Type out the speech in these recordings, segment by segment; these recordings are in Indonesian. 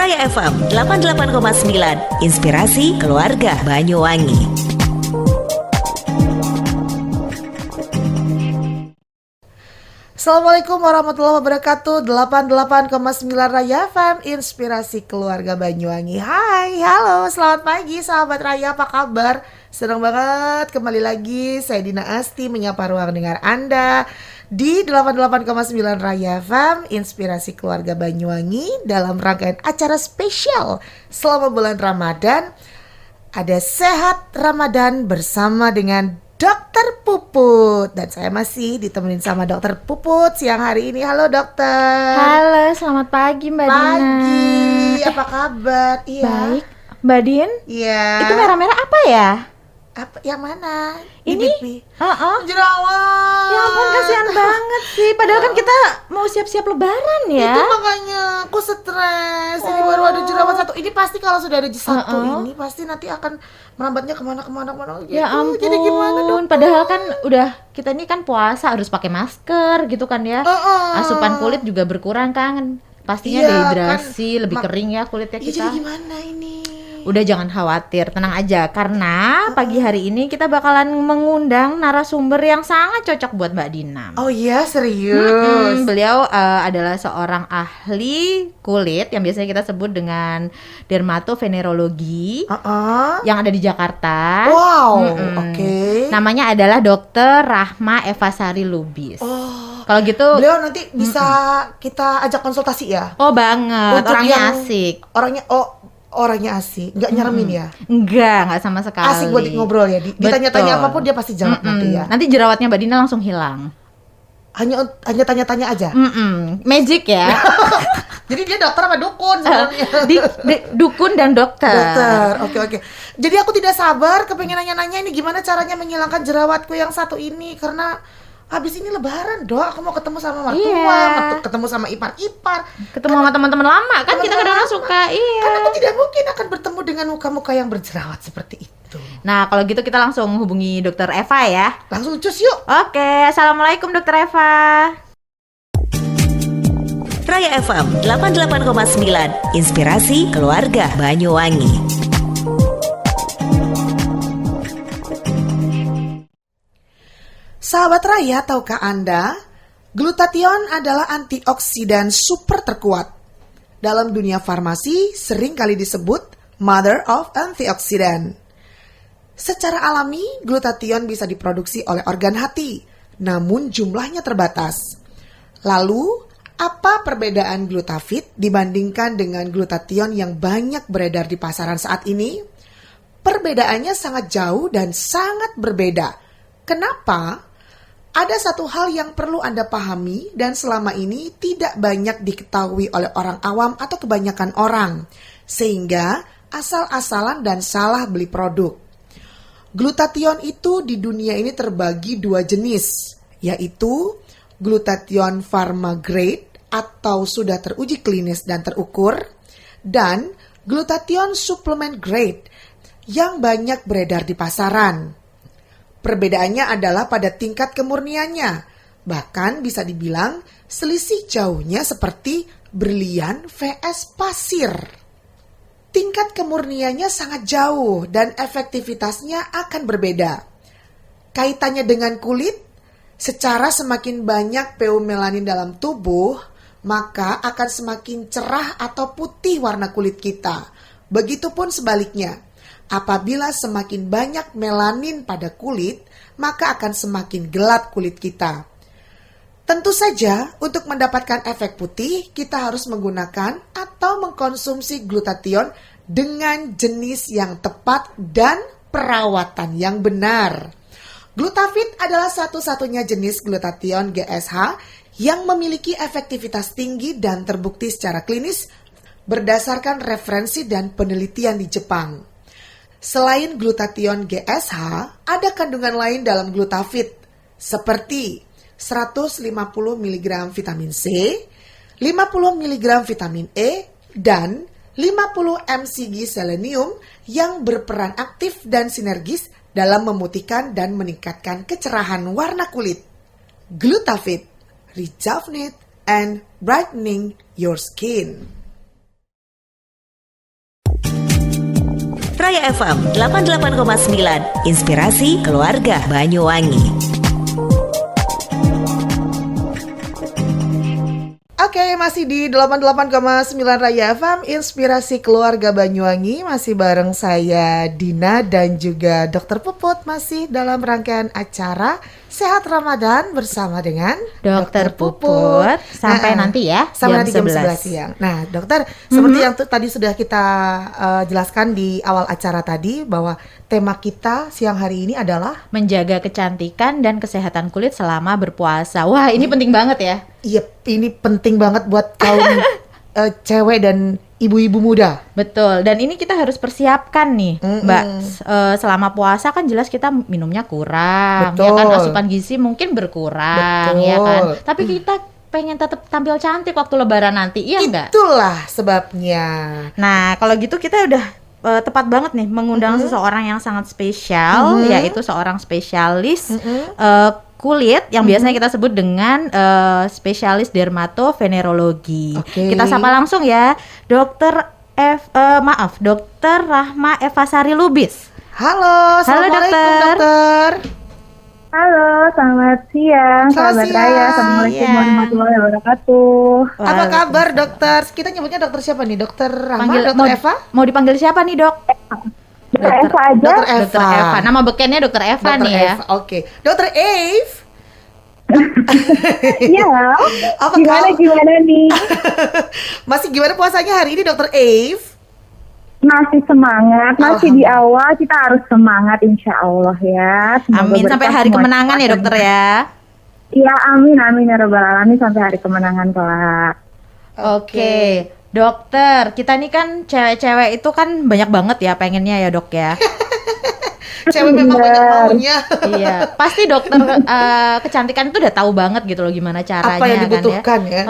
Raya FM 88,9, Inspirasi Keluarga Banyuwangi. Assalamualaikum warahmatullahi wabarakatuh. 88,9 Raya FM, Inspirasi Keluarga Banyuwangi. Hai, halo, selamat pagi sahabat Raya, apa kabar? Senang banget kembali lagi saya Dina Asti menyapa ruang dengar Anda di 88,9 Raya FM, Inspirasi Keluarga Banyuwangi, dalam rangkaian acara spesial selama bulan Ramadan. Ada Sehat Ramadan bersama dengan Dokter Puput, dan saya masih ditemenin sama Dokter Puput siang hari ini. Halo dokter. Halo, selamat pagi Mbak Dina. Pagi, apa kabar? Iya. Baik, Mbak Din. Iya. Itu merah-merah apa ya? Apa? Yang mana? Ini? Jerawat. Ya ampun, kasihan banget sih. Padahal kan kita mau siap-siap lebaran ya. Itu makanya aku stres. Ini baru ada jerawat satu. Ini pasti kalau sudah ada satu ini pasti nanti akan merambatnya kemana gitu. Ya ampun. Jadi gimana dong? Padahal kan udah kita ini kan puasa harus pakai masker gitu kan ya. Asupan kulit juga berkurang kan. Pastinya Iya, dehidrasi, kan, lebih kering ya kulitnya Iya, kita. jadi gimana ini? Udah jangan khawatir, tenang aja. Karena pagi hari ini kita bakalan mengundang narasumber yang sangat cocok buat Mbak Dina. Oh iya, serius? Beliau adalah seorang ahli kulit yang biasanya kita sebut dengan dermatovenerologi yang ada di Jakarta. Wow, oke. Namanya adalah Dr. Rahma Evasari Lubis. Kalau gitu Beliau nanti bisa kita ajak konsultasi ya? Oh banget, Untuk orangnya yang- asik. Orangnya asik, nggak nyeremin ya? Enggak sama sekali. Asik buat ngobrol ya, ditanya-tanya Betul. apapun dia pasti jawab nanti ya. Nanti jerawatnya Mbak Dina langsung hilang. Hanya tanya-tanya aja. Magic ya. Jadi dia dokter apa dukun sebenarnya? Dukun dan dokter. Dokter, oke. Jadi aku tidak sabar kepengen nanya-nanya ini gimana caranya menghilangkan jerawatku yang satu ini, karena habis ini lebaran Dok, aku mau ketemu sama mertua, Iya. ketemu sama ipar-ipar. Ketemu sama teman-teman lama kan, kita Teman-teman kadang-kadang lama. suka. Iya. Kan aku tidak mungkin akan bertemu dengan muka-muka yang berjerawat seperti itu. Nah kalau gitu kita langsung hubungi Dokter Eva ya. Langsung cus yuk. Oke, assalamualaikum Dokter Eva. Raya FM 88,9, Inspirasi Keluarga Banyuwangi. Sahabat Raya, tahukah Anda, glutathione adalah antioksidan super terkuat. Dalam dunia farmasi sering kali disebut mother of antioxidant. Secara alami, glutathione bisa diproduksi oleh organ hati, namun jumlahnya terbatas. Lalu, apa perbedaan glutafit dibandingkan dengan glutathione yang banyak beredar di pasaran saat ini? Perbedaannya sangat jauh dan sangat berbeda. Kenapa? Ada satu hal yang perlu Anda pahami dan selama ini tidak banyak diketahui oleh orang awam atau kebanyakan orang, sehingga asal-asalan dan salah beli produk. Glutathione itu di dunia ini terbagi dua jenis, yaitu glutathione pharma grade atau sudah teruji klinis dan terukur, dan glutathione supplement grade yang banyak beredar di pasaran. Perbedaannya adalah pada tingkat kemurniannya. Bahkan bisa dibilang selisih jauhnya seperti berlian vs pasir. Tingkat kemurniannya sangat jauh dan efektivitasnya akan berbeda. Kaitannya dengan kulit, secara semakin banyak peumelanin dalam tubuh, maka akan semakin cerah atau putih warna kulit kita. Begitupun sebaliknya. Apabila semakin banyak melanin pada kulit, maka akan semakin gelap kulit kita. Tentu saja, untuk mendapatkan efek putih, kita harus menggunakan atau mengkonsumsi glutathione dengan jenis yang tepat dan perawatan yang benar. Glutafit adalah satu-satunya jenis glutathione GSH yang memiliki efektivitas tinggi dan terbukti secara klinis berdasarkan referensi dan penelitian di Jepang. Selain glutathione GSH, ada kandungan lain dalam glutafit, seperti 150 mg vitamin C, 50 mg vitamin E, dan 50 mcg selenium yang berperan aktif dan sinergis dalam memutihkan dan meningkatkan kecerahan warna kulit. Glutafit, rejuvenate and brightening your skin. Raya FM 88,9, inspirasi keluarga Banyuwangi. Oke, masih di 88,9 Raya FM, inspirasi keluarga Banyuwangi. Masih bareng saya Dina dan juga Dokter Puput. Masih dalam rangkaian acara Sehat Ramadan bersama dengan Dokter Puput. Sampai nanti ya, sampai nanti jam 11 11 siang. Nah dokter, seperti yang tadi sudah kita jelaskan di awal acara tadi, bahwa tema kita siang hari ini adalah menjaga kecantikan dan kesehatan kulit selama berpuasa. Wah, ini penting banget ya. Iya, ini penting banget buat kaum cewek dan ibu-ibu muda. Betul, dan ini kita harus persiapkan nih, Mbak. Selama puasa kan jelas kita minumnya kurang, Betul. ya kan, asupan gizi mungkin berkurang, Betul. ya kan. Tapi kita pengen tetap tampil cantik waktu Lebaran nanti, iya enggak? Itulah sebabnya. Nah, kalau gitu kita udah tepat banget nih mengundang seseorang yang sangat spesial, yaitu seorang spesialis kulit yang biasanya kita sebut dengan spesialis dermatovenerologi. Oke. Kita sapa langsung ya, Dokter Rahma Eva Sari Lubis. Halo, assalamualaikum dokter. Halo, selamat siang, Selamat selamat raya, siang. assalamualaikum Iya. warahmatullahi wabarakatuh. Apa kabar dokter? Kita nyebutnya dokter siapa nih? Dokter Rahma, dokter mau, Eva? mau dipanggil siapa nih, Dok? Dokter Eva aja. Dokter Eva. Dokter Eva. Nama bekennya Dokter Eva Dokter nih ya. Eva. Oke. Dokter Eve. Iya. Apa Gimana nih? Masih gimana puasanya hari ini dokter Eve? Masih semangat, masih di awal, kita harus semangat insya Allah ya. Semoga Amin, sampai berkah hari semua kemenangan ya, cepat. Dokter ya. Iya, amin ya rabbal alamin, sampai hari kemenangan kelak. Oke, dokter, kita nih kan cewek-cewek itu kan banyak banget ya pengennya ya, Dok ya. Cewek memang banyak maunya. Iya, pasti dokter kecantikan itu udah tahu banget gitu loh gimana caranya Apa yang dibutuhkan kan ya.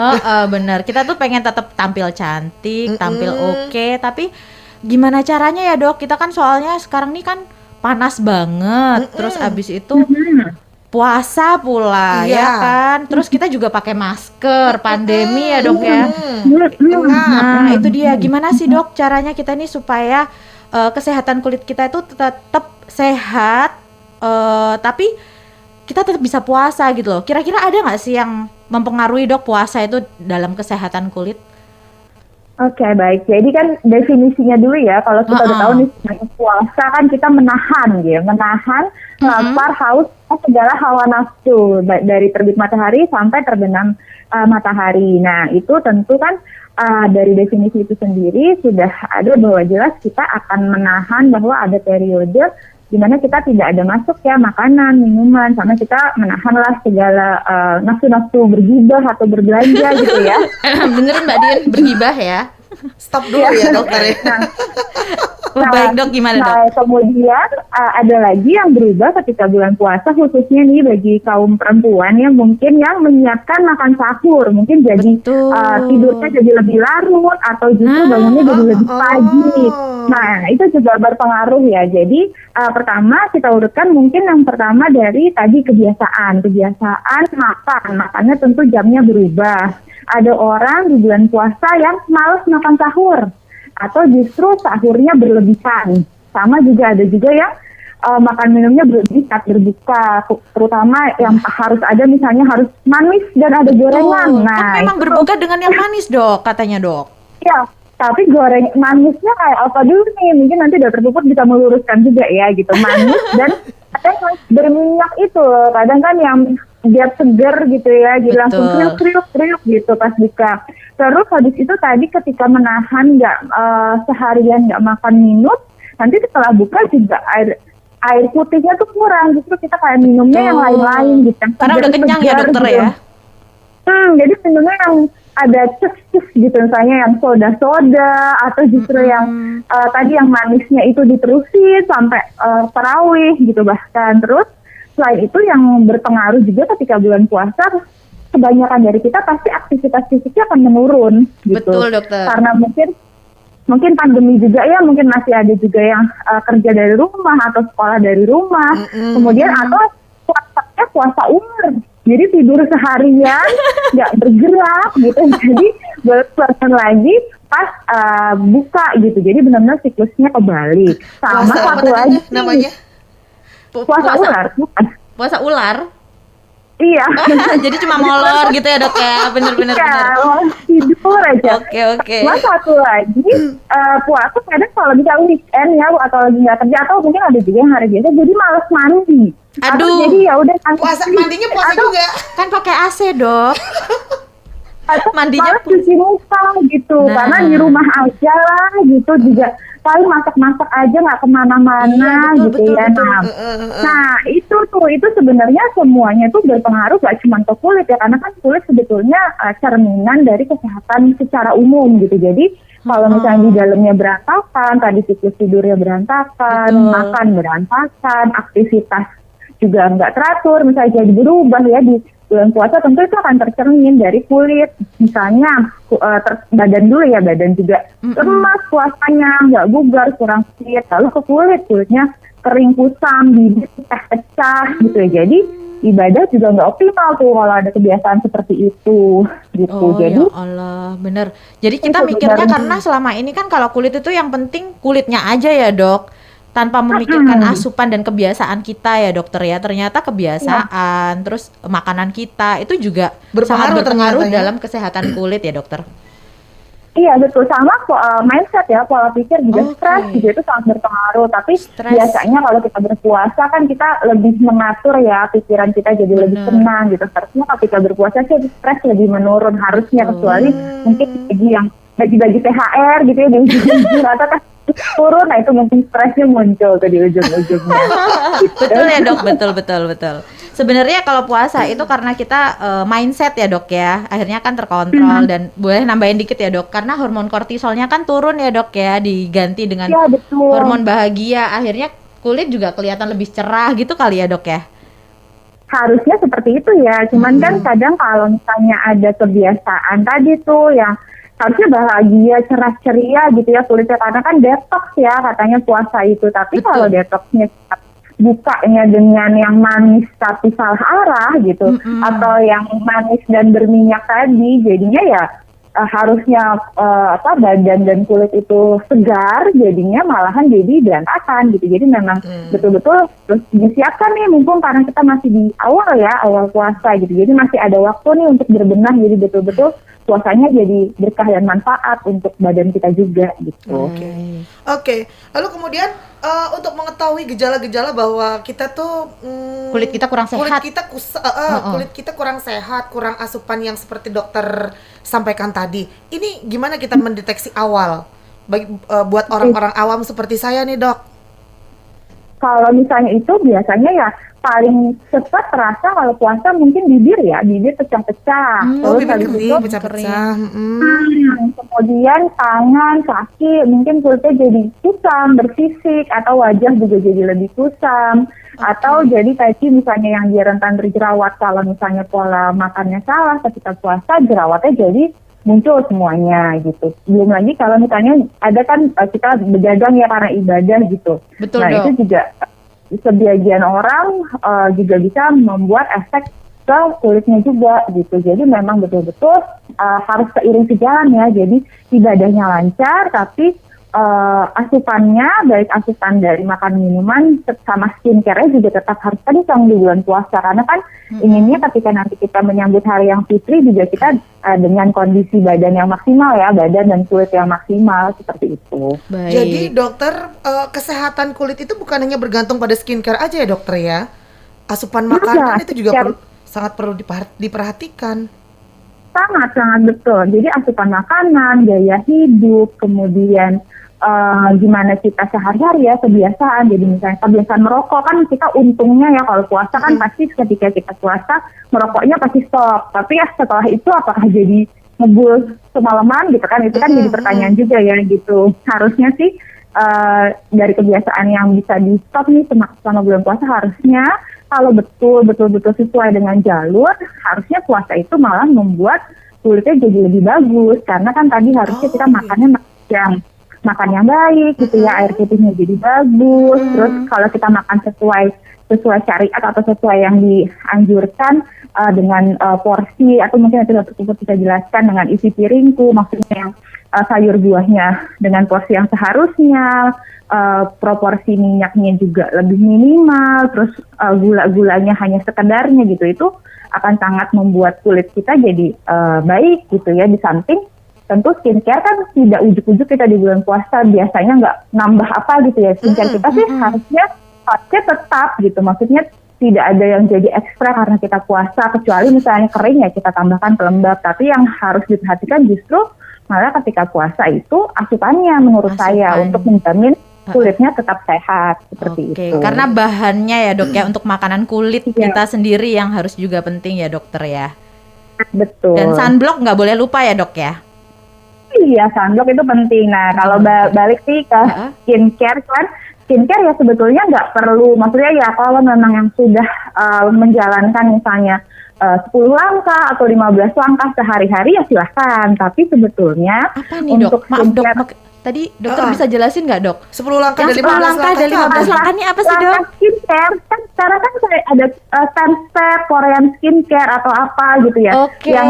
Bener, kita tuh pengen tetap tampil cantik, tampil oke, tapi gimana caranya ya, Dok? Kita kan soalnya sekarang nih kan panas banget, terus abis itu puasa pula, Iya. ya kan? Terus kita juga pakai masker, pandemi ya, Dok ya. Nah, itu dia. Gimana sih, Dok, caranya kita nih supaya kesehatan kulit kita itu tetap sehat, tapi kita tetap bisa puasa gitu loh. Kira-kira ada nggak sih yang mempengaruhi, Dok, puasa itu dalam kesehatan kulit? Oke, baik. Jadi kan definisinya dulu ya, kalau kita udah tahu nih puasa kan kita menahan gitu, menahan lapar, haus, segala hawa nafsu dari terbit matahari sampai terbenam matahari. Nah, itu tentu kan dari definisi itu sendiri sudah ada bahwa jelas kita akan menahan bahwa ada periode di mana kita tidak ada masuk ya makanan, minuman, sama kita menahanlah segala nafsu-nafsu bergibah atau berbelanja gitu ya. Beneran Mbak Dian bergibah ya? Stop dulu ya dokter ya. Baik, Dok, gimana, Dok? Nah, kemudian ada lagi yang berubah ketika bulan puasa, khususnya nih bagi kaum perempuan yang mungkin yang menyiapkan makan sahur, mungkin jadi Betul. tidurnya jadi lebih larut atau justru bangunnya jadi lebih pagi. Nah, itu juga berpengaruh ya. Jadi pertama kita urutkan mungkin yang pertama dari tadi kebiasaan makannya tentu jamnya berubah. Ada orang di bulan puasa yang malas makan sahur atau justru sahurnya berlebihan. Sama juga ada juga yang makan minumnya berlebih saat berbuka, terutama yang harus ada misalnya harus manis dan ada gorengan. Betul. Nah, Kan memang itu berbuka dengan yang manis, Dok, katanya, Dok. ya, tapi goreng manisnya kayak apa dulu nih? Mungkin nanti dokter Puput bisa meluruskan juga ya gitu. Manis dan ada yang berminyak itu. Kadang kan yang biar seger gitu ya, jadi langsung kriuk gitu pas buka. Terus habis itu tadi ketika menahan seharian nggak makan minum, nanti setelah buka juga air putihnya tuh kurang, justru kita kayak minumnya yang lain-lain gitu. Karena udah kenyang ya, dokter gitu. ya. Jadi minumnya yang ada cus gitu, misalnya yang soda-soda atau justru yang tadi yang manisnya itu diterusin sampai tarawih gitu bahkan. Terus selain itu yang berpengaruh juga ketika bulan puasa, kebanyakan dari kita pasti aktivitas fisiknya akan menurun gitu. Betul, dokter. Karena mungkin pandemi juga ya, mungkin masih ada juga yang kerja dari rumah atau sekolah dari rumah. Kemudian atau puasa umur Jadi tidur seharian, nggak bergerak gitu. Jadi baru bangun lagi pas buka gitu. Jadi benar-benar siklusnya kebalik. Sama Puasa apa satu tadinya lagi namanya? puasa ular, bukan? Puasa ular. Iya. Jadi cuma molor gitu ya dok ya, bener-bener. Iya, tidur aja. Oke. Cuma satu lagi, puasa kadang kalau bisa weekend ya, atau lagi nggak kerja, atau mungkin ada juga yang hari biasa, jadi males mandi. Atau Aduh. jadi ya udah Puasa mandinya puasa atau, juga. Kan pakai AC dok. atau Mandinya malas cuci muka gitu, Nah. karena di rumah aja lah gitu juga. Paling masak-masak aja nggak kemana-mana Iya, gitu ya. Nah itu sebenarnya semuanya tuh berpengaruh gak cuma ke kulit ya, karena kan kulit sebetulnya cerminan dari kesehatan secara umum gitu. Jadi kalau misalnya di dalamnya berantakan, tadi siklus tidurnya berantakan, Betul. makan berantakan, aktivitas juga nggak teratur, misalnya jadi berubah ya di bulan puasa, tentu itu akan tercermin dari kulit. Misalnya badan dulu ya, badan juga lemas puasanya, nggak bugar, kurang fit, lalu ke kulitnya kering kusam, bibir pecah gitu ya. Jadi ibadah juga nggak optimal tuh kalau ada kebiasaan seperti itu gitu. Oh Jadi ya Allah, bener. Jadi kita itu mikirnya sebenarnya. karena selama ini kan kalau kulit itu yang penting kulitnya aja ya dok, tanpa memikirkan asupan dan kebiasaan kita ya dokter ya. Ternyata kebiasaan, terus makanan kita itu juga sangat Berpengaruh berpengaruh ternyata ya. dalam kesehatan kulit ya dokter. Iya betul, sama mindset ya, pola pikir juga, Oke. stres juga itu sangat berpengaruh. Tapi Stres. biasanya kalau kita berpuasa kan kita lebih mengatur ya, pikiran kita jadi lebih Benar. tenang gitu. Harusnya ketika berpuasa sih stres lebih menurun harusnya, kecuali mungkin bagi yang bagi-bagi THR gitu ya di ujung-ujung atau kan turun, nah itu mungkin stresnya muncul tuh di ujung-ujungnya. Betul ya dok, betul. Sebenarnya kalau puasa itu karena kita mindset ya dok ya, akhirnya kan terkontrol dan boleh nambahin dikit ya dok, karena hormon kortisolnya kan turun ya dok ya, diganti dengan Iya betul. hormon bahagia, akhirnya kulit juga kelihatan lebih cerah gitu kali ya dok ya. Harusnya seperti itu ya, cuman kan kadang kalau misalnya ada kebiasaan tadi tuh yang harusnya bahagia, cerah ceria gitu ya kulitnya, karena kan detox ya katanya puasa itu. Tapi Betul. kalau detoxnya bukanya dengan yang manis tapi salah arah gitu, atau yang manis dan berminyak tadi, jadinya ya harusnya badan dan kulit itu segar, jadinya malahan jadi berantakan gitu. Jadi memang betul-betul terus disiapkan nih, mumpung karena kita masih di awal puasa gitu. Jadi masih ada waktu nih untuk berbenah, jadi betul-betul puasanya jadi berkah dan manfaat untuk badan kita juga gitu. Oke. Lalu kemudian untuk mengetahui gejala-gejala bahwa kita tuh Kulit kita kurang sehat. kulit kita kurang sehat, kurang asupan yang seperti dokter sampaikan tadi. Ini gimana kita mendeteksi awal buat orang-orang awam seperti saya nih, Dok? Kalau misalnya itu biasanya ya paling cepat terasa kalau puasa mungkin bibir pecah-pecah. Oh, Terus bibir habis kering, itu pecah-pecah. kemudian tangan, kaki mungkin kulitnya jadi kusam, bersisik, atau wajah juga jadi lebih kusam. Atau jadi tadi misalnya yang dia rentan berjerawat, kalau misalnya pola makannya salah ketika puasa, jerawatnya jadi muncul semuanya gitu. Belum lagi kalau misalnya ada kan kita begadang ya karena ibadah gitu. Betul, Nah Dok. itu juga sebagian orang juga bisa membuat efek ke kulitnya juga gitu. Jadi memang betul-betul harus seiring sejalan ya. Jadi ibadahnya lancar, tapi asupannya, baik asupan dari makan minuman sama skincare-nya juga tetap harus kencang di bulan puasa. Karena kan inginnya ketika nanti kita menyambut hari yang fitri juga kita dengan kondisi badan yang maksimal ya, badan dan kulit yang maksimal seperti itu. Baik. Jadi dokter, kesehatan kulit itu bukan hanya bergantung pada skincare aja ya dokter ya? Asupan makanan itu juga sangat perlu diperhatikan. Sangat betul. Jadi asupan makanan, gaya hidup, kemudian gimana kita sehari-hari ya, kebiasaan. Jadi misalnya kebiasaan merokok kan kita untungnya ya kalau puasa kan pasti ketika kita puasa merokoknya pasti stop. Tapi ya setelah itu apakah jadi ngebul semalaman gitu kan, itu kan jadi pertanyaan juga ya gitu. Harusnya sih dari kebiasaan yang bisa di stop nih selama bulan puasa, harusnya kalau betul-betul sesuai dengan jalur, harusnya puasa itu malah membuat kulitnya jadi lebih bagus, karena kan tadi harusnya kita makannya jam. makan yang baik gitu ya, air putihnya jadi bagus. Terus kalau kita makan sesuai syariat atau sesuai yang dianjurkan dengan porsi, atau mungkin nanti Dr. Puput bisa jelaskan dengan isi piringku, maksudnya yang sayur buahnya dengan porsi yang seharusnya, proporsi minyaknya juga lebih minimal, terus gula-gulanya hanya sekedarnya gitu, itu akan sangat membuat kulit kita jadi baik gitu ya. Di samping tentu skincare kan tidak ujuk-ujuk kita di bulan puasa biasanya nggak nambah apa gitu ya, skincare kita sih harusnya tetap gitu, maksudnya tidak ada yang jadi ekstra karena kita puasa, kecuali misalnya kering ya kita tambahkan pelembab. Tapi yang harus diperhatikan justru malah ketika puasa itu asupannya menurut saya, untuk menjamin kulitnya tetap sehat seperti itu. Karena bahannya ya dok ya, untuk makanan kulit kita sendiri yang harus juga penting ya dokter ya. Betul. Dan sunblock nggak boleh lupa ya dok ya. Iya, sunblock itu penting. Nah, kalau balik sih ke skincare kan, skincare ya sebetulnya nggak perlu, maksudnya ya kalau memang yang sudah menjalankan misalnya 10 langkah atau 15 langkah sehari-hari ya silahkan. Tapi sebetulnya apa nih dok? Maaf dok, tadi dokter bisa jelasin nggak dok? 10 langkah dan 15 langkah dan 15 langkah ini apa sih dok? Skincare kan sekarang kan ada 10 step Korean skincare atau apa gitu ya. Yang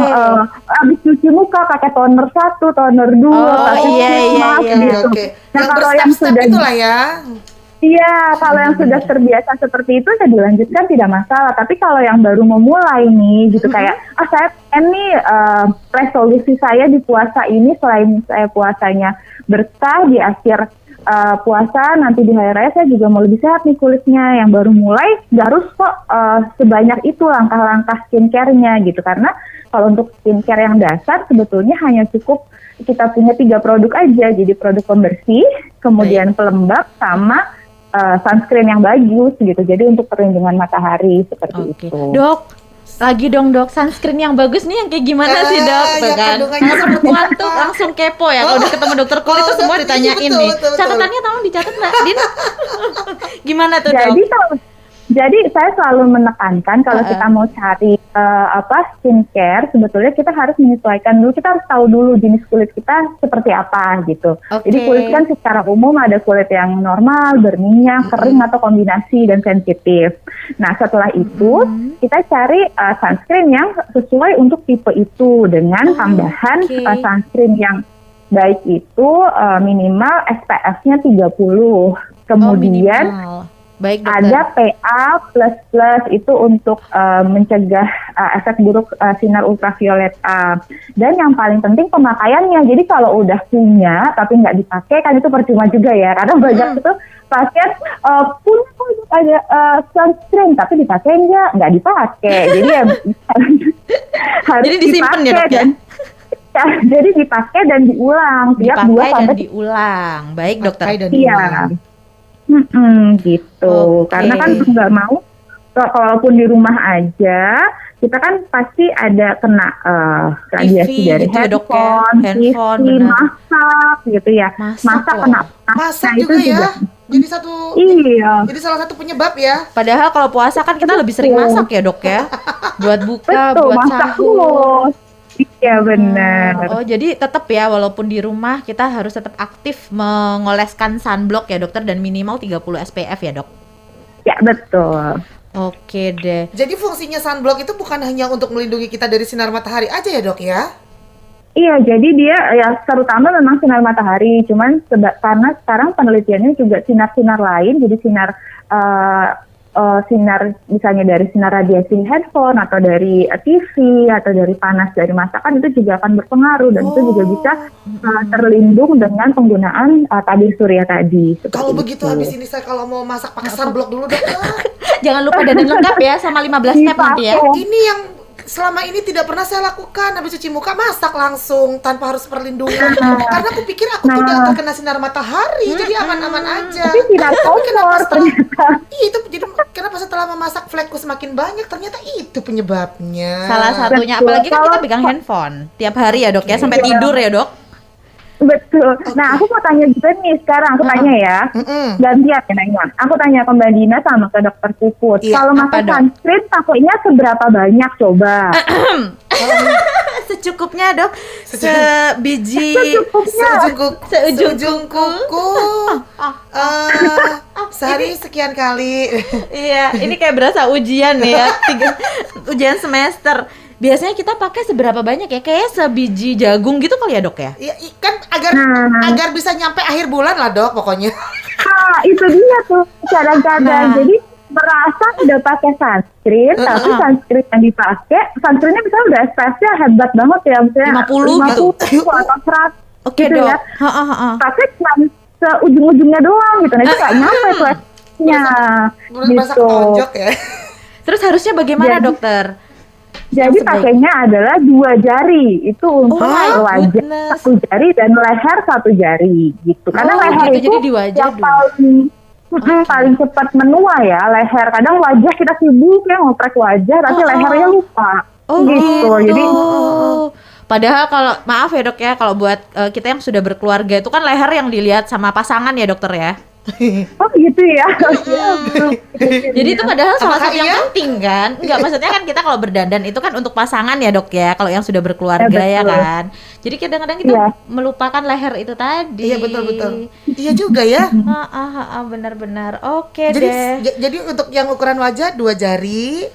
habis cuci muka pakai toner 1, toner 2, gitu. Nah, kalau yang sudah itulah ya. Iya, kalau yang sudah terbiasa seperti itu ya dilanjutkan tidak masalah. Tapi kalau yang baru memulai nih gitu kayak saya ini resolusi saya di puasa ini, selain saya puasanya berkah di akhir puasa, nanti di hari raya saya juga mau lebih sehat nih kulitnya. Yang baru mulai nggak harus kok sebanyak itu langkah-langkah skincare-nya gitu. Karena kalau untuk skincare yang dasar sebetulnya hanya cukup kita punya 3 produk aja. Jadi produk pembersih, kemudian pelembab, sama sunscreen yang bagus gitu. Jadi untuk perlindungan matahari seperti itu. Dok, lagi dong dok, sunscreen yang bagus nih yang kayak gimana sih dok? Karena perempuan tuh langsung kepo ya, kalau udah ketemu dokter kulit tuh semua ditanyain nih. Catatannya tolong dicatat Mbak Din. Gimana tuh dok? Jadi saya selalu menekankan kalau kita mau cari skincare, sebetulnya kita harus menyesuaikan dulu, kita harus tahu dulu jenis kulit kita seperti apa gitu. Jadi kulit kan secara umum ada kulit yang normal, berminyak, kering atau kombinasi, dan sensitif. Nah setelah itu kita cari sunscreen yang sesuai untuk tipe itu dengan tambahan sunscreen yang baik itu minimal SPF-nya 30. Kemudian baik, ada PA++ itu untuk mencegah efek buruk sinar ultraviolet A. Dan yang paling penting pemakaiannya. Jadi kalau udah punya tapi nggak dipakai kan itu percuma juga ya. Karena banyak itu pasien punya ada sunscreen tapi dipakai nggak dipakai. Jadi ya harus jadi disimpan ya dok ya? Jadi dipakai dan diulang tiap 2 sampai diulang. Baik dokter. Iya. Gitu. Karena kan nggak mau kalaupun di rumah aja kita kan pasti ada kena radiasi TV, dari gitu handphone, TV, masak gitu ya. Masak kena masak juga ya. Jadi jadi salah satu penyebab ya. Padahal kalau puasa kan kita lebih sering masak ya dok ya. Buat buka, buat sahur. Iya benar. Jadi tetap ya walaupun di rumah kita harus tetap aktif mengoleskan sunblock ya dokter, dan minimal 30 SPF ya dok. Ya betul. Oke deh. Jadi fungsinya sunblock itu bukan hanya untuk melindungi kita dari sinar matahari aja ya dok ya? Iya, jadi dia ya terutama memang sinar matahari. Cuman karena sekarang penelitiannya juga sinar-sinar lain, jadi sinar misalnya dari sinar radiasi handphone atau dari TV atau dari panas dari masakan itu juga akan berpengaruh, dan itu juga bisa terlindung dengan penggunaan tabir surya tadi. Kalau begitu habis ini saya kalau mau masak pakai sunblock dulu dok. Jangan lupa dandan lengkap ya sama 15 step nanti ya. Ini yang selama ini tidak pernah saya lakukan, habis cuci muka masak langsung tanpa harus perlindungan. Karena aku pikir aku tidak terkena sinar matahari, jadi aman-aman aja. Tapi tidak kotor ternyata. Itu jadi kenapa setelah memasak flekku semakin banyak, ternyata itu penyebabnya. Salah satunya, apalagi kan kita pegang handphone tiap hari ya dok ya, sampai tidur ya dok. Betul. Nah, aku mau tanya juga nih sekarang. Aku tanya ya. Gantian ya nanya. Aku tanya ke Mbak Dina sama ke Dokter Puput. Kalau pakai sunscreen pakainya seberapa banyak coba? secukupnya dok, sebiji seujung kuku. Sehari sekian kali. Iya, ini kayak berasa ujian nih ya, ujian semester. Biasanya kita pakai seberapa banyak ya? Kayak sebiji jagung gitu kali ya dok ya? Iya, kan agar bisa nyampe akhir bulan lah dok pokoknya. Itu dia tuh kadang-kadang. Jadi merasa udah pakai sunscreen, tapi sunscreen yang dipakai, sunscreennya misalnya udah SPF-nya hebat banget ya, misalnya 50 gitu. atau 100. Oke gitu dok. ya. Pakai cuma seujung-ujungnya doang gitu, nah itu nggak nyampe SPF-nya. Berasa tonjok ya. Terus harusnya bagaimana dokter? Jadi pakainya adalah 2 jari, itu untuk wajah goodness. 1 jari dan leher 1 jari gitu. Karena leher gitu, itu jadi di wajah yang dulu. paling cepat menua ya, leher. Kadang wajah kita sibuk ya ngoprek wajah, tapi lehernya lupa. Gitu. Jadi padahal kalau maaf ya dok ya, kalau buat kita yang sudah berkeluarga itu kan leher yang dilihat sama pasangan ya dokter ya. oh gitu ya. Jadi itu padahal salah Apakah satu yang iya? penting kan? Enggak, maksudnya kan kita kalau berdandan itu kan untuk pasangan ya dok ya, kalau yang sudah berkeluarga ya betul. kan. Jadi kadang-kadang kita melupakan leher itu tadi. Iya betul. Iya juga ya. Benar-benar. Oke Jadi deh. jadi untuk yang ukuran wajah 2 jari,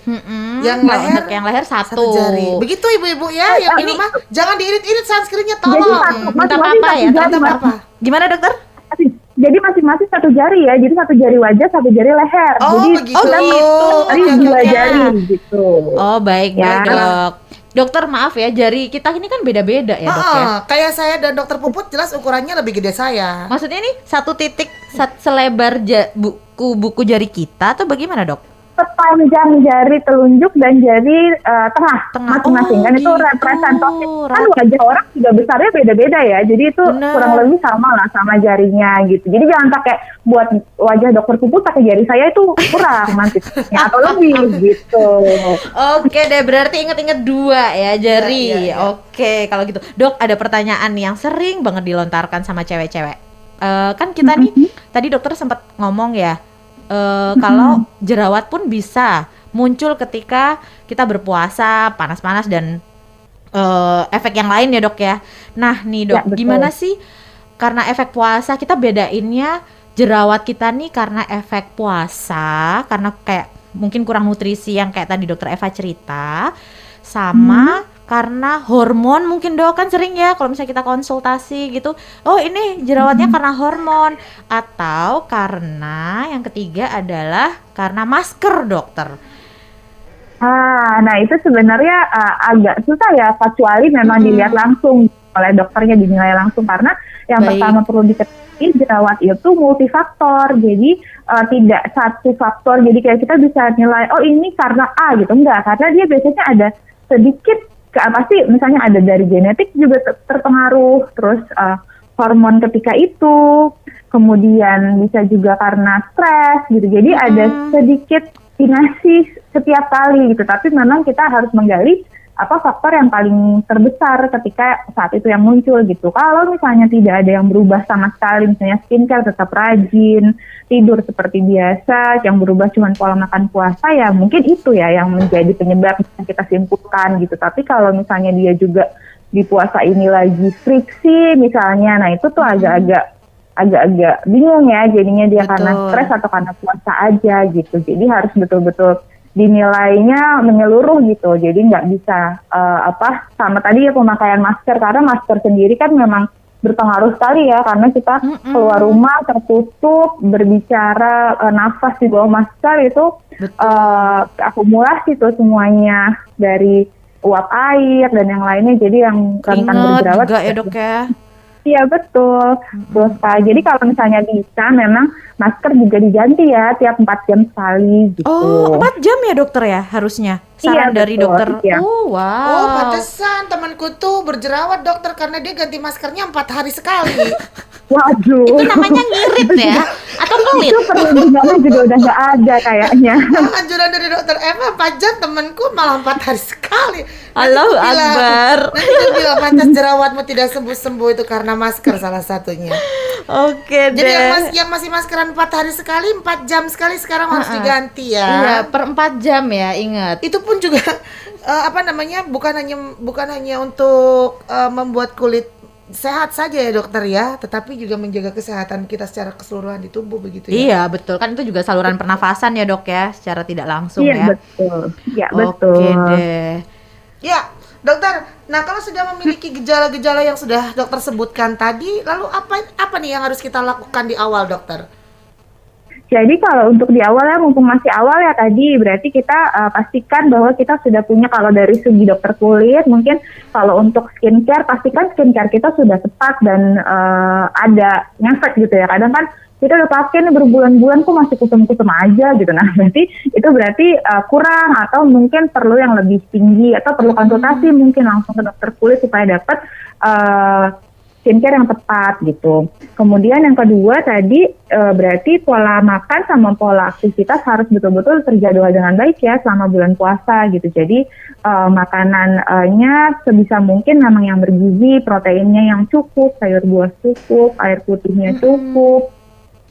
yang Kalau leher untuk yang leher 1 jari. Begitu ibu-ibu ya, yang di ini- rumah jangan diirit-irit sunscreennya Jadi tolong. minta masing-masing papa ya, satu jari, Minta Mas. papa. Gimana dokter? Jadi masing-masing 1 jari ya. Jadi 1 jari wajah, 1 jari leher. Oh, Jadi begitu. Oh, gitu. tadi Oke, 2 oke. jari gitu. Oh baik Ya. dok. Dokter maaf ya, jari kita ini kan beda-beda ya dok ya. Kayak saya dan dokter Puput jelas ukurannya lebih gede saya. Maksudnya nih 1 titik selebar buku jari kita atau bagaimana dok? Sepanjang jari telunjuk dan jari tengah masing-masing. Oh, Kan itu gitu. representasi. Kan wajah orang juga besarnya beda-beda ya. Jadi itu Bener. kurang lebih sama lah sama jarinya gitu. Jadi jangan pakai buat wajah dokter Puput pakai jari saya itu kurang nanti atau lebih gitu. Oke deh, berarti inget-inget 2 ya jari. Iya. Oke, kalau gitu. Dok, ada pertanyaan nih yang sering banget dilontarkan sama cewek-cewek. Kan kita nih, tadi dokter sempat ngomong ya, kalau jerawat pun bisa muncul ketika kita berpuasa, panas-panas dan efek yang lain ya dok ya. Nah nih dok, Ya, betul. gimana sih karena efek puasa kita bedainnya jerawat kita nih karena efek puasa, karena kayak mungkin kurang nutrisi yang kayak tadi dokter Eva cerita, sama karena hormon mungkin dok, kan sering ya kalau misalnya kita konsultasi gitu, oh ini jerawatnya karena hormon, atau karena yang ketiga adalah karena masker dokter. Nah itu sebenarnya agak susah ya, kecuali memang dilihat langsung oleh dokternya, dinilai langsung, karena yang Baik. pertama perlu diketahui jerawat itu multifaktor, jadi tidak satu faktor, jadi kayak kita bisa nilai oh ini karena A gitu, enggak, karena dia biasanya ada sedikit pasti misalnya ada dari genetik juga terpengaruh, terus hormon ketika itu, kemudian bisa juga karena stres gitu, jadi ada sedikit kombinasi setiap kali gitu, tapi memang kita harus menggali apa faktor yang paling terbesar ketika saat itu yang muncul gitu. Kalau misalnya tidak ada yang berubah sama sekali, misalnya skincare tetap rajin, tidur seperti biasa, yang berubah cuma pola makan puasa, ya mungkin itu ya yang menjadi penyebab yang kita simpulkan gitu. Tapi kalau misalnya dia juga di puasa ini lagi friksi misalnya, nah itu tuh agak-agak bingung ya, jadinya dia Betul. karena stres atau karena puasa aja gitu. Jadi harus betul-betul dinilainya menyeluruh gitu. Jadi nggak bisa sama tadi ya pemakaian masker, karena masker sendiri kan memang berpengaruh sekali ya, karena kita keluar rumah tertutup, berbicara, nafas di bawah masker itu akumulasi tuh semuanya dari uap air dan yang lainnya, jadi yang rentan Keringat berjerawat juga ya dok ya. Iya betul. Terus jadi kalau misalnya bisa memang masker juga diganti ya tiap 4 jam sekali gitu. Oh 4 jam ya dokter ya harusnya, Iya, saran dari betul, dokter. iya. Oh wow. Oh, pantesan temanku tuh berjerawat dokter karena dia ganti maskernya 4 hari sekali. Waduh. Itu namanya ngirit ya atau pelit? Itu perlindungannya juga udah nggak ada kayaknya. Anjuran dari dokter Eva 4 jam, temanku malah 4 hari sekali. Allahu Akbar. Nanti dia bilang pantas jerawatmu tidak sembuh-sembuh itu karena masker salah satunya. Oke deh. Jadi yang masih maskeran 4 hari sekali, 4 jam sekali sekarang harus diganti ya. Iya, per 4 jam ya, ingat. Itu pun juga bukan hanya untuk membuat kulit sehat saja ya dokter ya, tetapi juga menjaga kesehatan kita secara keseluruhan di tubuh begitu ya. Iya betul, kan itu juga saluran pernafasan ya dok ya, secara tidak langsung Iya ya. betul. Iya Oke betul. deh. Ya, dokter. Nah, kalau sudah memiliki gejala-gejala yang sudah dokter sebutkan tadi, lalu apa nih yang harus kita lakukan di awal, dokter? Jadi kalau untuk di awal ya, mumpung masih awal ya tadi, berarti kita pastikan bahwa kita sudah punya, kalau dari segi dokter kulit, mungkin kalau untuk skincare, pastikan skincare kita sudah tepat dan ada ngefek gitu ya. Kadang kan kita udah pakai nih berbulan-bulan kok masih kusem-kusem aja gitu. Nah berarti kurang, atau mungkin perlu yang lebih tinggi, atau perlu konsultasi mungkin langsung ke dokter kulit supaya dapat skincare yang tepat gitu. Kemudian yang kedua tadi berarti pola makan sama pola aktivitas harus betul-betul terjadwal dengan baik ya selama bulan puasa gitu. Jadi makanannya sebisa mungkin memang yang bergizi, proteinnya yang cukup, sayur buah cukup, air putihnya cukup.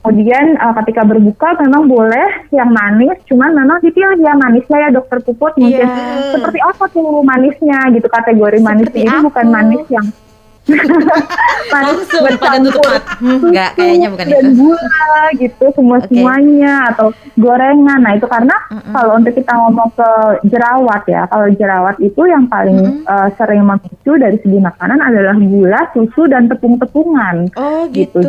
Kemudian ketika berbuka memang boleh yang manis, cuman memang dipilih ya manisnya ya dokter Puput, mungkin seperti apa tuh manisnya gitu, kategori manisnya ini bukan manis yang manis Langsung pada tutup mata. Enggak, kayaknya bukan dan itu. gula gitu semuanya atau gorengan. Nah itu karena kalau untuk kita ngomong ke jerawat ya, kalau jerawat itu yang paling sering memicu dari segi makanan adalah gula, susu dan tepung-tepungan. Oh gitu.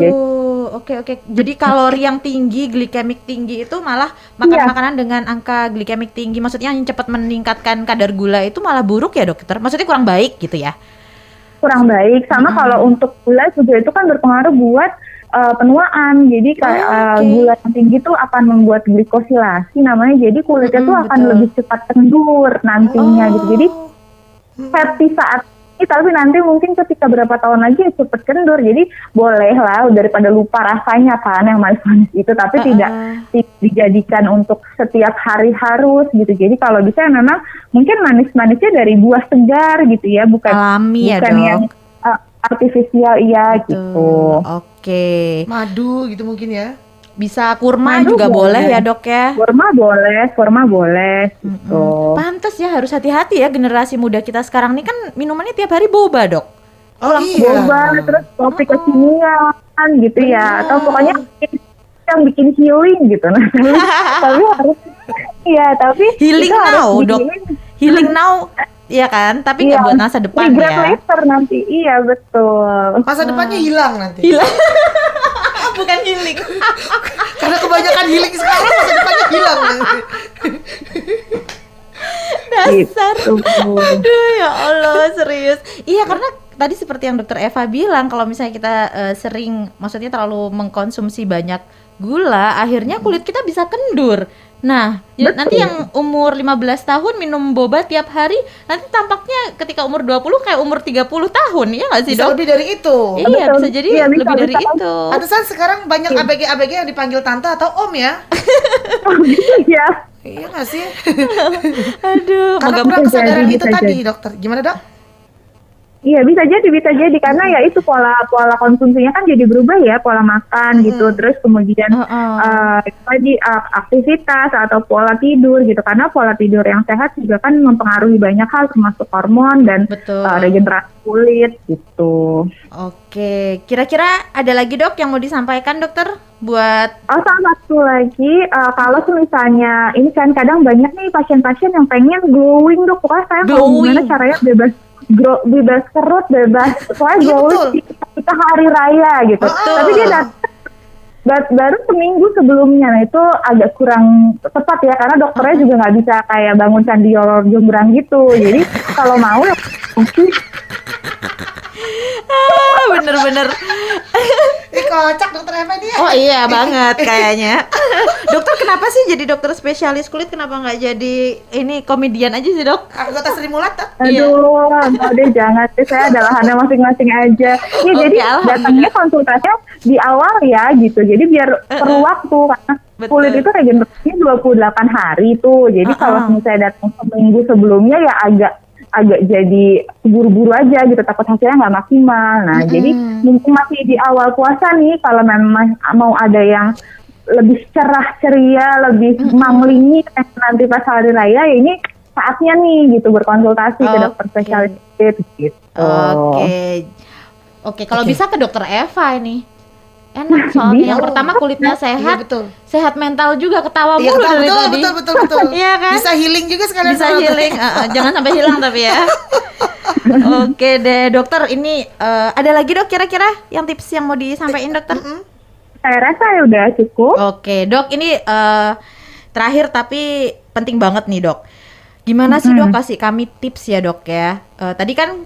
Oke. Jadi kalori yang tinggi, glikemik tinggi itu malah makan makanan dengan angka glikemik tinggi. Maksudnya yang cepat meningkatkan kadar gula itu malah buruk ya dokter? Maksudnya kurang baik gitu ya? Kurang baik. Sama kalau untuk gula juga itu kan berpengaruh buat penuaan. Jadi kayak gula yang tinggi tuh akan membuat glikosilasi namanya. Jadi kulitnya tuh akan lebih cepat kendur nantinya gitu. Jadi happy saat ini, tapi nanti mungkin ketika berapa tahun lagi cepat kendur. Jadi boleh lah daripada lupa rasanya kan yang manis-manis itu, tapi tidak dijadikan untuk setiap hari harus gitu. Jadi kalau bisa memang mungkin manis-manisnya dari buah segar gitu ya, bukan alami ya bukan dok, yang artifisial ya gitu. Oke. Madu gitu mungkin ya. Bisa kurma Madu juga boleh ya dok ya? Kurma boleh gitu. Pantes ya, harus hati-hati ya generasi muda kita sekarang nih, kan minumannya tiap hari boba dok. Oh iya. Boba, terus kopi kekinian gitu ya, atau pokoknya yang bikin healing gitu. Nah, tapi harus tapi Healing itu harus now dok, healing now ya kan, tapi nggak buat masa depan regret ya. later nanti, iya betul. Masa depannya hilang nanti. Hilang. Bukan healing. Karena kebanyakan healing sekarang masa depannya hilang nanti. Dasar. Gitu. Aduh ya Allah, serius. Iya, karena tadi seperti yang dokter Eva bilang, kalau misalnya kita sering, maksudnya terlalu mengkonsumsi banyak gula, akhirnya kulit kita bisa kendur. Nah, nanti yang umur 15 tahun minum boba tiap hari, nanti tampaknya ketika umur 20 kayak umur 30 tahun, ya nggak sih Bisa dok? lebih dari itu. Iya, bisa jadi Iya, lebih dari itu. Pantesan sekarang banyak ABG-ABG yang dipanggil tante atau om ya. Iya. Iya nggak sih? Aduh, Karena moga kurang kesadaran bisa itu jadi. tadi dokter. Gimana dok? Iya bisa jadi karena ya itu pola konsumsinya kan jadi berubah ya, pola makan gitu, terus kemudian tadi aktivitas atau pola tidur gitu, karena pola tidur yang sehat juga kan mempengaruhi banyak hal termasuk hormon dan regenerasi kulit gitu. Oke, kira-kira ada lagi dok yang mau disampaikan dokter buat? Sama satu lagi, kalau misalnya ini kan kadang banyak nih pasien-pasien yang pengen glowing dok, pokoknya saya mau gimana caranya bebas kerut, bebas pokoknya glowing kita hari raya gitu. Tapi dia baru seminggu sebelumnya, nah itu agak kurang tepat ya, karena dokternya juga nggak bisa kayak bangun candi Jonggrang gitu. Jadi kalau mau bener-bener. Kocak dokter Eva ini. Oh iya banget kayaknya. Dokter kenapa sih jadi dokter spesialis kulit, kenapa nggak jadi ini komedian aja sih dok? Anggota Sri Mulat. Aduh, deh jangan deh, saya ada lahannya masing-masing aja. Ya jadi datangnya konsultasinya di awal ya gitu. Jadi biar perlu waktu, karena kulit itu regenerasinya 28 hari tuh. Jadi kalau misalnya datang seminggu sebelumnya ya agak jadi buru-buru aja gitu, takut hasilnya nggak maksimal. Nah jadi mungkin masih di awal puasa nih, kalau memang mau ada yang lebih cerah ceria, lebih manglingi nanti pas hari raya, ya ini saatnya nih gitu berkonsultasi ke dokter Oke. spesialis kulit gitu. Oke, kalau Oke. bisa ke dokter Eva ini. Enak soalnya yang Bisa. pertama kulitnya Iya sehat, betul. sehat mental juga, ketawa Iya mulu betul, dari betul, tadi. betul. Iya kan? Bisa healing juga sekalian. Bisa sama dokter. healing, jangan sampai hilang tapi ya. Oke deh dokter, ini ada lagi dok kira-kira yang tips yang mau disampaikan dokter? Saya rasa ya udah cukup. Oke dok, ini terakhir tapi penting banget nih dok. Gimana sih dok, kasih kami tips ya dok ya. Tadi kan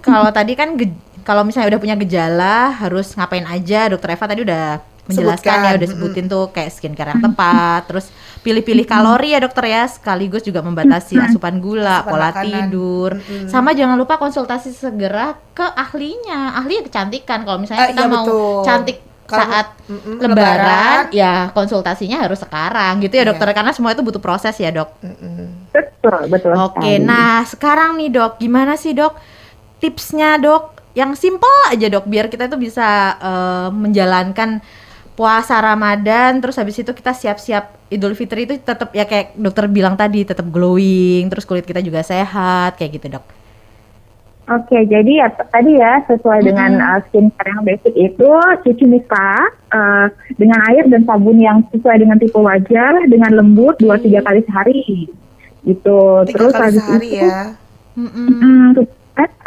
kalau misalnya udah punya gejala harus ngapain aja, dokter Eva tadi udah menjelaskan Sebutkan. ya, udah sebutin tuh kayak skincare yang tepat, terus pilih-pilih kalori ya dokter ya, sekaligus juga membatasi asupan gula, Asupan pola makanan. tidur, sama jangan lupa konsultasi segera ke ahli kecantikan. Kalau misalnya kita Iya, mau betul. cantik Kalau- saat Lebaran. lebaran, ya konsultasinya harus sekarang gitu ya Iya. dokter, karena semua itu butuh proses ya dok. Betul Oke, sekali. nah sekarang nih dok, gimana sih dok tipsnya dok yang simple aja dok, biar kita tuh bisa menjalankan puasa Ramadan, terus habis itu kita siap-siap Idul Fitri itu tetap ya kayak dokter bilang tadi, tetap glowing, terus kulit kita juga sehat kayak gitu dok. Oke, jadi ya tadi ya sesuai dengan skincare yang basic itu cuci muka dengan air dan sabun yang sesuai dengan tipe wajah dengan lembut 2-3 kali sehari gitu. 3 Terus kali habis sehari itu ya.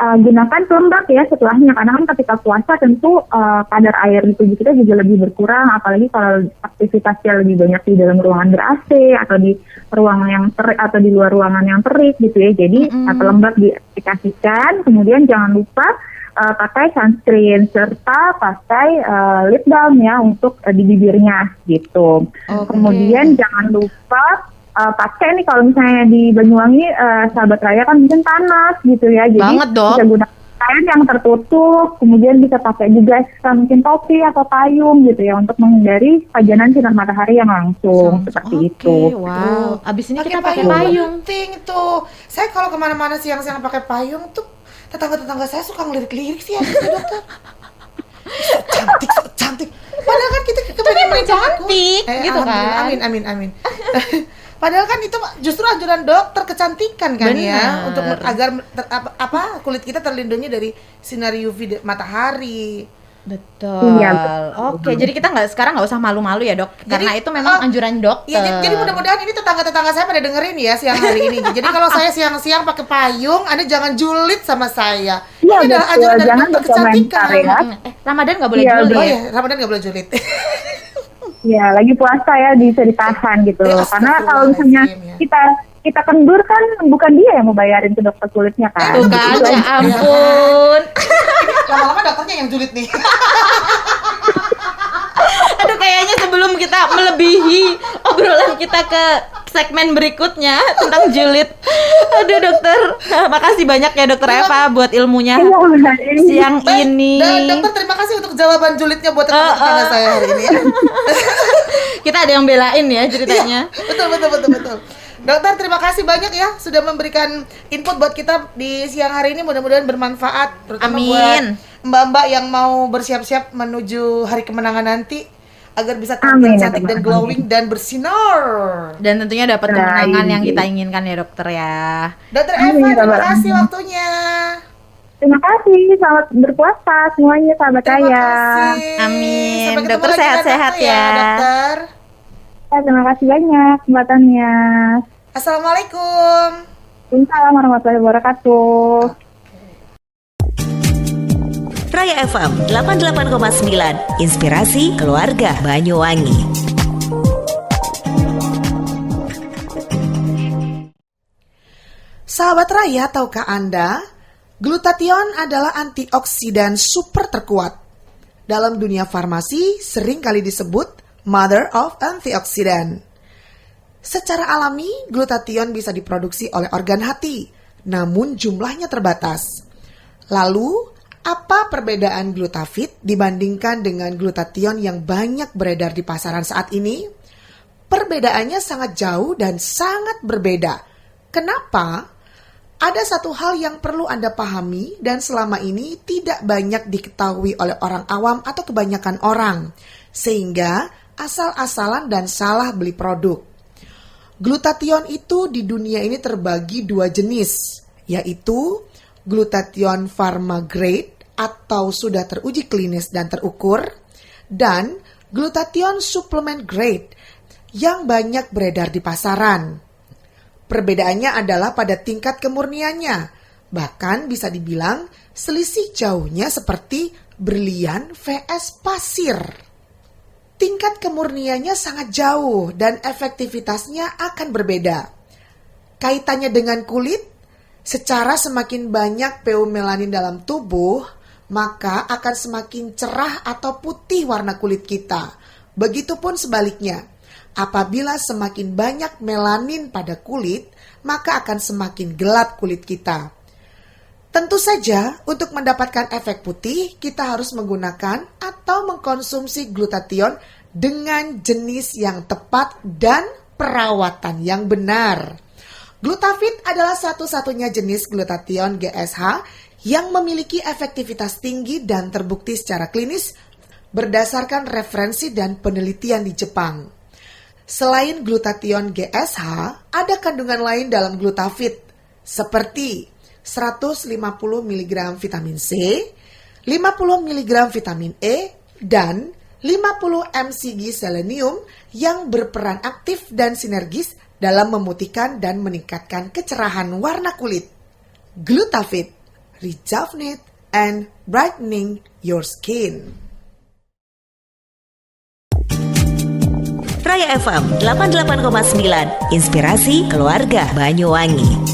gunakan pelembab ya setelahnya, karena kan ketika puasa tentu kadar air di tubuh kita juga lebih berkurang, apalagi kalau aktivitasnya lebih banyak di dalam ruangan ber-AC atau di ruangan yang terik atau di luar ruangan yang terik gitu ya. Jadi pelembab diaplikasikan, kemudian jangan lupa pakai sunscreen serta pakai lip balm ya untuk di bibirnya gitu. Kemudian jangan lupa pakai nih kalau misalnya di Banyuwangi sahabat raya kan mungkin panas gitu ya, jadi Banget, Dok. bisa gunakan kain yang tertutup, kemudian bisa pakai juga mungkin topi atau payung gitu ya untuk menghindari pajanan sinar matahari yang langsung seperti itu. Wow, abis ini kita pakai payung. Penting tuh. Saya kalau kemana-mana siang-siang pakai payung tuh, tetangga-tetangga saya suka ngelirik-lirik sih ya dokter. So cantik. Padahal kan kita kepengen memang cantik, gitu kan. Amin. Padahal kan itu justru anjuran dokter kecantikan kan ya, Benar. untuk agar kulit kita terlindungi dari sinar UV matahari. Betul. Iya, Oke, jadi kita sekarang nggak usah malu-malu ya dok, karena itu memang anjuran dokter. Iya, jadi mudah-mudahan ini tetangga-tetangga saya pada dengerin ya siang hari ini. Jadi kalau saya siang-siang pakai payung, Anda jangan julid sama saya. Iya, Ini adalah betul. anjuran dari Jangan dokter kecantikan. berkomentar ya. Ramadan nggak boleh Iya, julid. Oh ya, Ramadan nggak boleh julid. Ya, lagi puasa ya bisa ditahan gitu. Ya, Karena kalau misalnya astagfirullahaladzim, ya. kita kendur kan bukan dia yang mau bayarin ke dokter kulitnya kan. Tuh kan, ya ampun. Lama-lama dokternya yang julid nih. Aduh, kayaknya sebelum kita melebihi obrolan kita ke segmen berikutnya tentang julid. Aduh dokter, makasih banyak ya dokter Eva buat ilmunya siang Baik, ini. dan dokter terima kasih untuk jawaban julidnya buat tetangga saya hari ini. Kita ada yang belain ya ceritanya. Betul. Dokter terima kasih banyak ya sudah memberikan input buat kita di siang hari ini, mudah-mudahan bermanfaat terutama Amin. buat mbak-mbak yang mau bersiap-siap menuju hari kemenangan nanti agar bisa tampil Amin, cantik dan amin. glowing dan bersinar. Dan tentunya dapat Baik. kemenangan yang kita inginkan ya dokter ya. Dokter Amin, Eva terima Bapak. kasih waktunya. Terima kasih, selamat berpuasa semuanya sahabat Terima saya. kasih. Amin. Sampai ketemu Dokter lagi lain sehat-sehat waktu ya. dokter. Terima kasih banyak kesempatannya. Assalamualaikum. Waalaikumsalam warahmatullahi wabarakatuh. Raya FM 88,9, inspirasi keluarga Banyuwangi. Sahabat Raya, tahukah Anda, glutathione adalah antioksidan super terkuat. Dalam dunia farmasi sering kali disebut mother of antioxidant. Secara alami, glutathione bisa diproduksi oleh organ hati, namun jumlahnya terbatas. Lalu, apa perbedaan glutafit dibandingkan dengan glutathione yang banyak beredar di pasaran saat ini? Perbedaannya sangat jauh dan sangat berbeda. Kenapa? Ada satu hal yang perlu Anda pahami dan selama ini tidak banyak diketahui oleh orang awam atau kebanyakan orang, sehingga asal-asalan dan salah beli produk. Glutathione itu di dunia ini terbagi 2 jenis, yaitu glutathione pharma grade atau sudah teruji klinis dan terukur, dan glutathione supplement grade yang banyak beredar di pasaran. Perbedaannya adalah pada tingkat kemurniannya, bahkan bisa dibilang selisih jauhnya seperti berlian vs pasir. Tingkat kemurniannya sangat jauh dan efektivitasnya akan berbeda. Kaitannya dengan kulit, secara semakin banyak peumelanin dalam tubuh, maka akan semakin cerah atau putih warna kulit kita. Begitupun sebaliknya, apabila semakin banyak melanin pada kulit, maka akan semakin gelap kulit kita. Tentu saja, untuk mendapatkan efek putih, kita harus menggunakan atau mengkonsumsi glutathione dengan jenis yang tepat dan perawatan yang benar. Glutavit adalah satu-satunya jenis glutathione GSH yang memiliki efektivitas tinggi dan terbukti secara klinis berdasarkan referensi dan penelitian di Jepang. Selain glutathione GSH, ada kandungan lain dalam glutavit, seperti 150 mg vitamin C, 50 mg vitamin E, dan 50 mcg selenium yang berperan aktif dan sinergis dalam memutihkan dan meningkatkan kecerahan warna kulit. Glutavit, rejuvenate and brightening your skin. Raya FM 88,9, inspirasi keluarga Banyuwangi.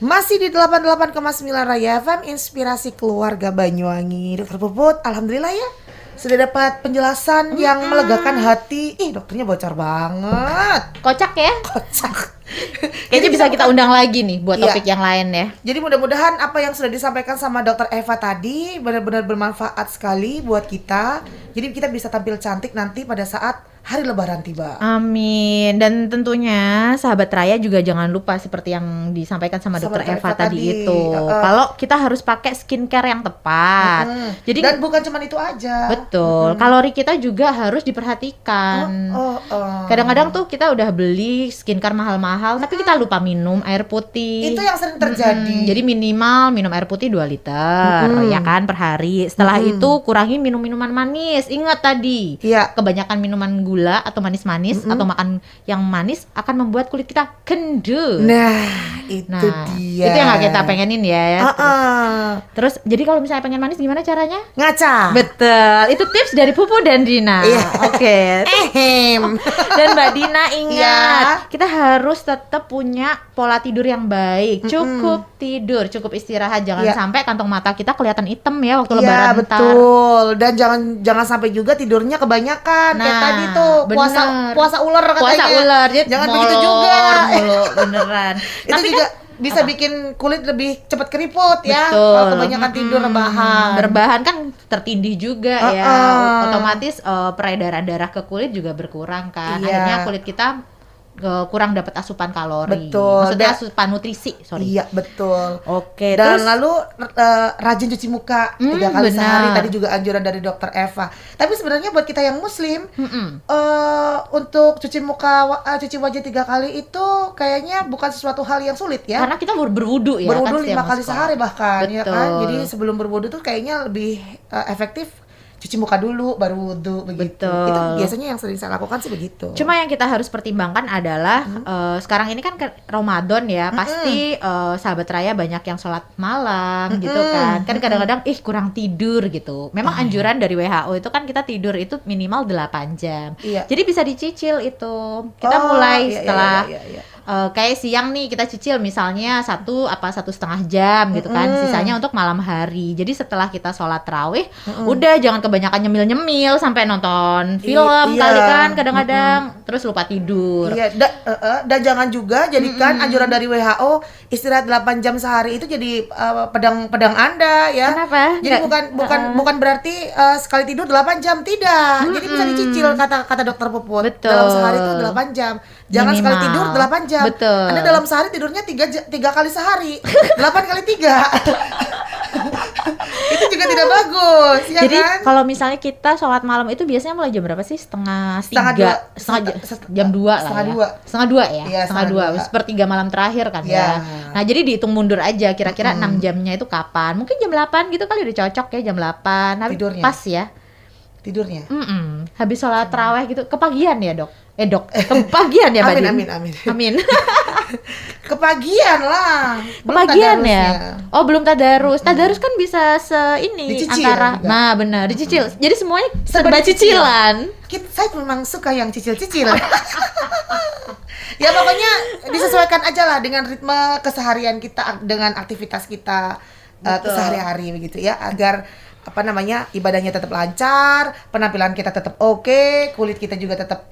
Masih di 88,9 Raya FM, inspirasi keluarga Banyuwangi. Dokter Puput, alhamdulillah ya, sudah dapat penjelasan yang melegakan hati. Dokternya bocor banget. Kocak ya? Kocak. Kayaknya bisa kita undang lagi nih buat topik yang lain ya. Jadi mudah-mudahan apa yang sudah disampaikan sama Dokter Eva tadi benar-benar bermanfaat sekali buat kita. Jadi kita bisa tampil cantik nanti pada saat hari Lebaran tiba. Amin. Dan tentunya sahabat Raya juga jangan lupa seperti yang disampaikan sama Dokter Eva tadi itu. Kalau kita harus pakai skincare yang tepat. Jadi dan bukan cuma itu aja. Betul. Kalori kita juga harus diperhatikan. Kadang-kadang tuh kita udah beli skincare mahal-mahal, tapi kita lupa minum air putih. Itu yang sering terjadi. Jadi minimal minum air putih 2 liter ya kan per hari. Setelah itu kurangi minum minuman manis. Ingat tadi, kebanyakan minuman gula atau manis-manis atau makan yang manis akan membuat kulit kita kendul. Nah, itu dia. Itu yang gak kita pengenin ya. Terus jadi kalau misalnya pengen manis gimana caranya? Ngaca. Betul. Itu tips dari Pupu dan Dina. Oke. Dan Mbak Dina ingat, kita harus tetap punya pola tidur yang baik. Cukup tidur, cukup istirahat. Jangan sampai kantong mata kita kelihatan hitam ya waktu lebaran ntar. Betul. Dan jangan sampai juga tidurnya kebanyakan. Kayak tadi tuh puasa ular katanya. Puasa ular. Jangan begitu juga. Mulu, beneran. Itu tapi juga bisa bikin kulit lebih cepat keriput ya. Kalau kebanyakan tidur rebahan kan tertindih juga ya. Otomatis peredaran darah ke kulit juga berkurang kan. Akhirnya kulit kita kurang dapat asupan kalori. Betul. Maksudnya asupan nutrisi, Iya, betul. Oke. Dan terus lalu rajin cuci muka 3 kali sehari. Tadi juga anjuran dari Dokter Eva. Tapi sebenarnya buat kita yang muslim, untuk cuci wajah 3 kali itu kayaknya bukan sesuatu hal yang sulit ya. Karena kita berwudu ya. Berwudu kan 5 kali sehari bahkan. Betul. Ya kan. Jadi sebelum berwudu tuh kayaknya lebih efektif cuci muka dulu baru wudu begitu. Betul. Itu biasanya yang sering saya lakukan sih begitu. Cuma yang kita harus pertimbangkan adalah sekarang ini kan Ramadan ya, pasti sahabat Raya banyak yang sholat malam gitu kan. Kan kadang-kadang kurang tidur gitu. Memang anjuran dari WHO itu kan kita tidur itu minimal 8 jam. Jadi bisa dicicil itu. Kita mulai setelah kayak siang nih kita cicil misalnya 1,5 jam gitu kan, sisanya untuk malam hari. Jadi setelah kita sholat tarawih, udah jangan kebanyakan nyemil-nyemil sampai nonton film kali kan kadang-kadang, terus lupa tidur. Dan jangan juga jadikan anjuran dari WHO istirahat 8 jam sehari itu jadi pedang Anda ya. Kenapa? Jadi bukan berarti sekali tidur 8 jam, tidak. Jadi bisa dicicil kata Dokter Puput. Betul. Dalam sehari itu 8 jam. Jangan Minimal. sekali tidur 8 jam. Betul. Anda dalam sehari tidurnya 3 kali sehari. 8 kali 3. Itu juga tidak bagus, ya Jadi kan? kalau misalnya kita sholat malam itu biasanya mulai jam berapa sih? Setengah Setengah tiga, dua, jam 2 lah setengah ya. dua. Setengah 2 ya? Iya, setengah 2, setengah dua. sepertiga malam terakhir kan Iya. ya. Nah jadi dihitung mundur aja kira-kira 6 jamnya itu kapan. Mungkin jam 8 gitu kali udah cocok ya, jam 8. Habis Tidurnya. pas ya. Tidurnya. Habis sholat taraweh gitu, kepagian ya dok? Dok, kepagian ya Mbak Amin, Din? amin. Amin. Kepagian lah. Belum Kepagian tadarusnya. ya? Oh belum tadarus. Tadarus kan bisa ini Dicicil antara, juga. nah benar dicicil. Jadi semuanya Serba serba cicilan. Saya memang suka yang cicil-cicil. Ya pokoknya disesuaikan aja lah dengan ritme keseharian kita, dengan aktivitas kita sehari-hari begitu ya, agar ibadahnya tetap lancar, penampilan kita tetap oke, kulit kita juga tetap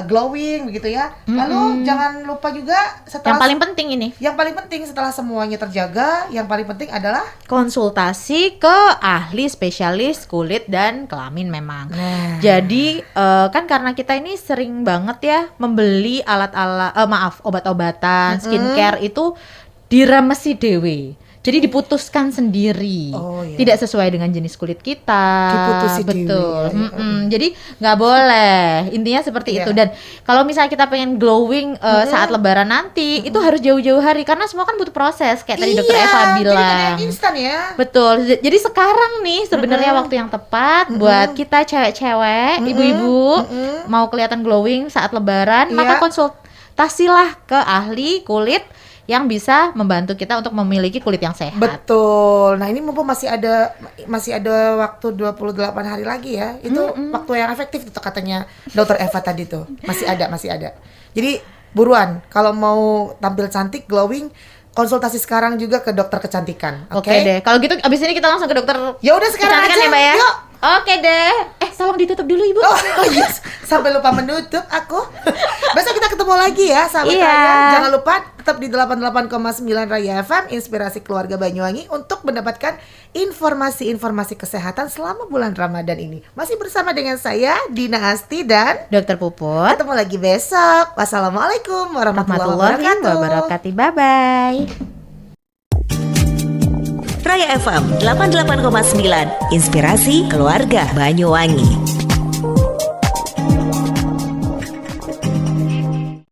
glowing begitu ya. Lalu jangan lupa juga Yang paling penting ini yang paling penting setelah semuanya terjaga, yang paling penting adalah konsultasi ke ahli spesialis kulit dan kelamin memang. Nah. Jadi kan karena kita ini sering banget ya membeli obat-obatan, skincare itu diremesi dewe. Jadi diputuskan sendiri, Oh, iya. tidak sesuai dengan jenis kulit kita. Diputusi betul. dewe, ya. Jadi nggak boleh. Intinya seperti Iya. itu. Dan kalau misalnya kita pengen glowing saat Lebaran nanti, itu harus jauh-jauh hari karena semua kan butuh proses. Kayak tadi Dokter Eva Jadi ada bilang. yang instan ya. Betul. Jadi sekarang nih sebenarnya waktu yang tepat buat kita cewek-cewek, ibu-ibu mau kelihatan glowing saat Lebaran, Iya. maka konsultasilah ke ahli kulit yang bisa membantu kita untuk memiliki kulit yang sehat. Betul. Nah, ini mumpung masih ada waktu 28 hari lagi ya. Itu waktu yang efektif itu katanya Dokter Eva tadi tuh. Masih ada. Jadi buruan kalau mau tampil cantik, glowing, konsultasi sekarang juga ke dokter kecantikan. Oke deh. Kalau gitu abis ini kita langsung ke dokter Ya udah sekarang kecantikan aja. ya, Mbak ya. Yuk. Oke deh. Tolong ditutup dulu Ibu. Oh yes, sampai lupa menutup aku. Besok kita ketemu lagi ya, sahabat Iya. Raya. Jangan lupa tetap di 88,9 Raya FM, Inspirasi Keluarga Banyuwangi, untuk mendapatkan informasi-informasi kesehatan selama bulan Ramadan ini. Masih bersama dengan saya, Dina Asti, dan Dokter Puput. ketemu lagi besok. Wassalamualaikum warahmatullahi Warahmatullahi wabarakatuh. wabarakatuh. Bye-bye. Raya FM 88,9, Inspirasi Keluarga Banyuwangi.